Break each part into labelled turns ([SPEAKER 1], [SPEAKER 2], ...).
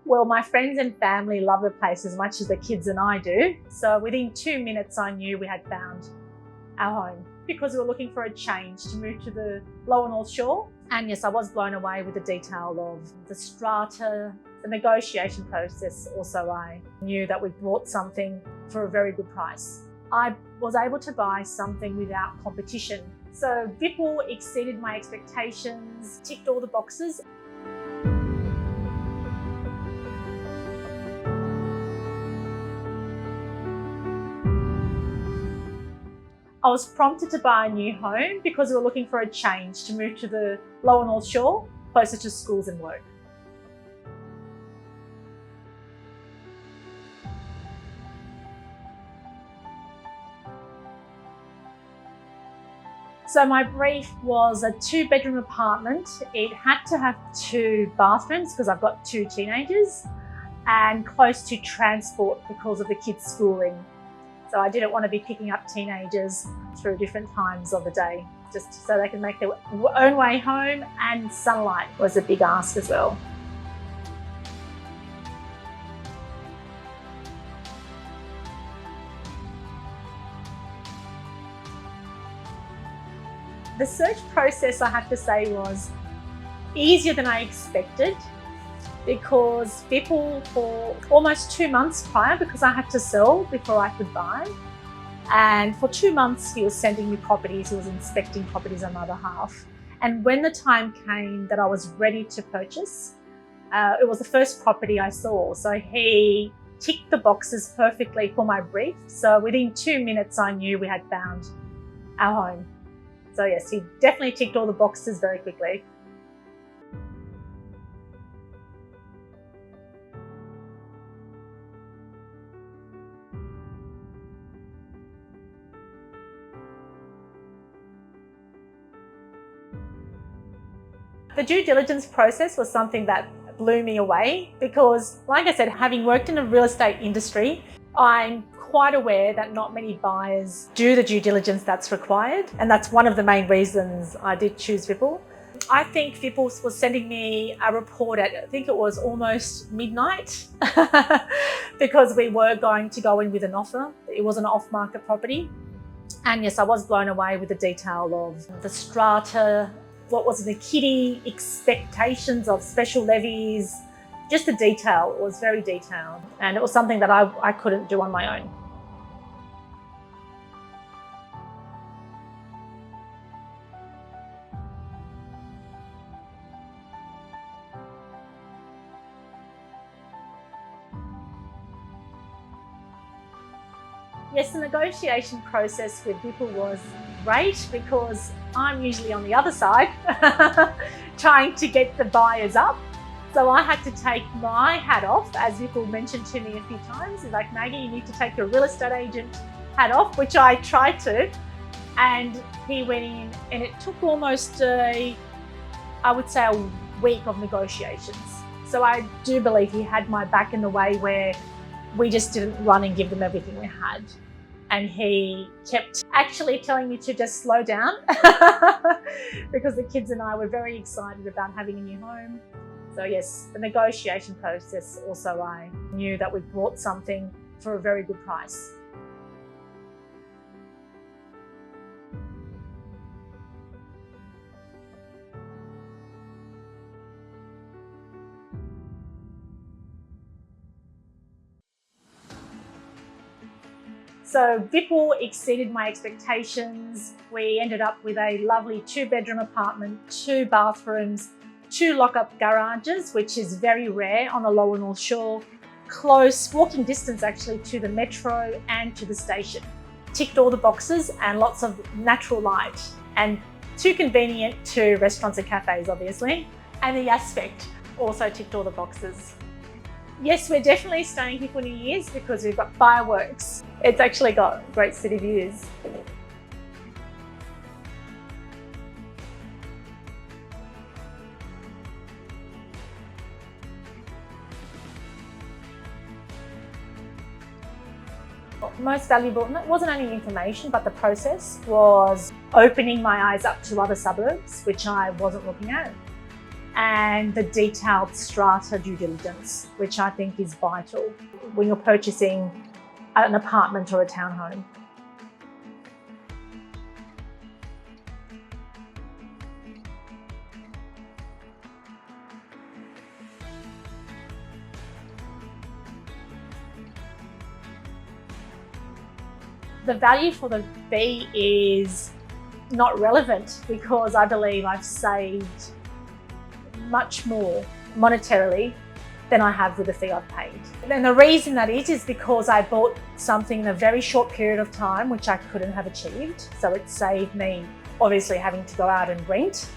[SPEAKER 1] Well, my friends and family love the place as much as the kids and I do. So within 2 minutes, I knew we had found our home because we were looking for a change to move to the lower North Shore. And yes, I was blown away with the detail of the strata, the negotiation process. Also, I knew that we bought something for a very good price. I was able to buy something without competition. So Vipul exceeded my expectations, ticked all the boxes. I was prompted to buy a new home because we were looking for a change to move to the lower North Shore, closer to schools and work. So my brief was a 2-bedroom apartment. It had to have 2 bathrooms because I've got 2 teenagers, and close to transport because of the kids' schooling. So I didn't want to be picking up teenagers through different times of the day, just so they can make their own way home, and sunlight was a big ask as well. The search process, I have to say, was easier than I expected, because Vipul, for almost 2 months prior, because I had to sell before I could buy, and for 2 months he was sending me properties, he was inspecting properties on my behalf. And when the time came that I was ready to purchase, it was the first property I saw. So he ticked the boxes perfectly for my brief. So within 2 minutes, I knew we had found our home. So yes, he definitely ticked all the boxes very quickly. The due diligence process was something that blew me away because, like I said, having worked in the real estate industry, I'm quite aware that not many buyers do the due diligence that's required. And that's one of the main reasons I did choose Vipul. I think Vipul was sending me a report at, I think it was almost midnight, because we were going to go in with an offer. It was an off-market property. And yes, I was blown away with the detail of the strata, what was in the kitty, expectations of special levies, just the detail. It was very detailed, and it was something that I couldn't do on my own. Yes, the negotiation process with Vipul was great because I'm usually on the other side trying to get the buyers up. So I had to take my hat off, as Vipul mentioned to me a few times. He's like, Maggie, you need to take your real estate agent hat off, which I tried to. And he went in, and it took almost I would say a week of negotiations. So I do believe he had my back in the way where we just didn't run and give them everything we had. And he kept actually telling me to just slow down because the kids and I were very excited about having a new home. So yes, the negotiation process, also I knew that we bought something for a very good price. So Vipul exceeded my expectations. We ended up with a lovely 2-bedroom apartment, 2 bathrooms, 2 lock-up garages, which is very rare on the lower North Shore. Close walking distance actually to the metro and to the station. Ticked all the boxes, and lots of natural light, and too convenient to restaurants and cafes, obviously. And the aspect also ticked all the boxes. Yes, we're definitely staying here for New Year's because we've got fireworks. It's actually got great city views. Most valuable, it wasn't only information, but the process was opening my eyes up to other suburbs, which I wasn't looking at. and the detailed strata due diligence, which I think is vital when you're purchasing an apartment or a townhome. The value for the fee is not relevant because I believe I've saved much more monetarily than I have with the fee I've paid. And the reason that is because I bought something in a very short period of time, which I couldn't have achieved. So it saved me obviously having to go out and rent.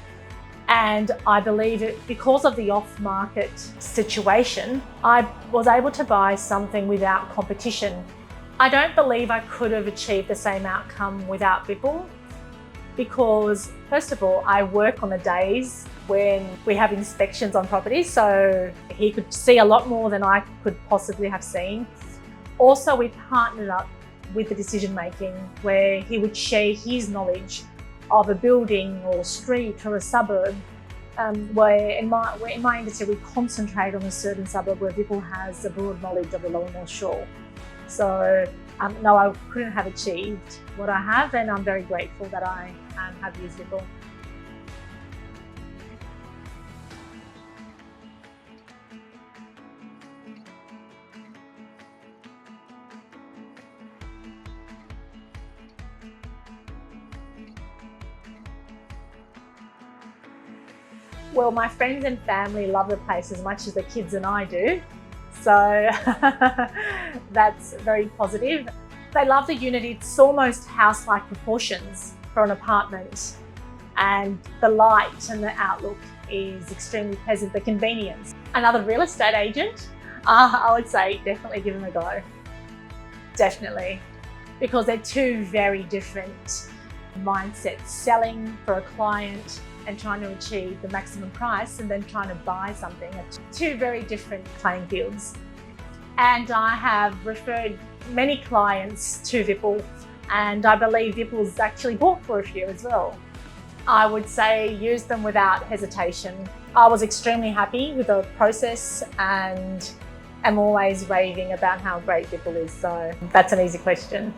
[SPEAKER 1] And I believe because of the off-market situation, I was able to buy something without competition. I don't believe I could have achieved the same outcome without Vipul because, first of all, I work on the days when we have inspections on properties, so he could see a lot more than I could possibly have seen. Also, we partnered up with the decision making where he would share his knowledge of a building or street or a suburb, where in my industry we concentrate on a certain suburb where Vipul has a broad knowledge of the Lower North Shore. So no, I couldn't have achieved what I have, and I'm very grateful that I have used Vipul. Well, my friends and family love the place as much as the kids and I do. So that's very positive. They love the unit. It's almost house-like proportions for an apartment, and the light and the outlook is extremely pleasant. The convenience. Another real estate agent, I would say definitely give them a go. Definitely, because they're two very different mindsets. Selling for a client and trying to achieve the maximum price and then trying to buy something are two very different playing fields. And I have referred many clients to Vipul, and I believe Vipul's actually bought for a few as well. I would say use them without hesitation. I was extremely happy with the process and am always raving about how great Vipul is, so that's an easy question.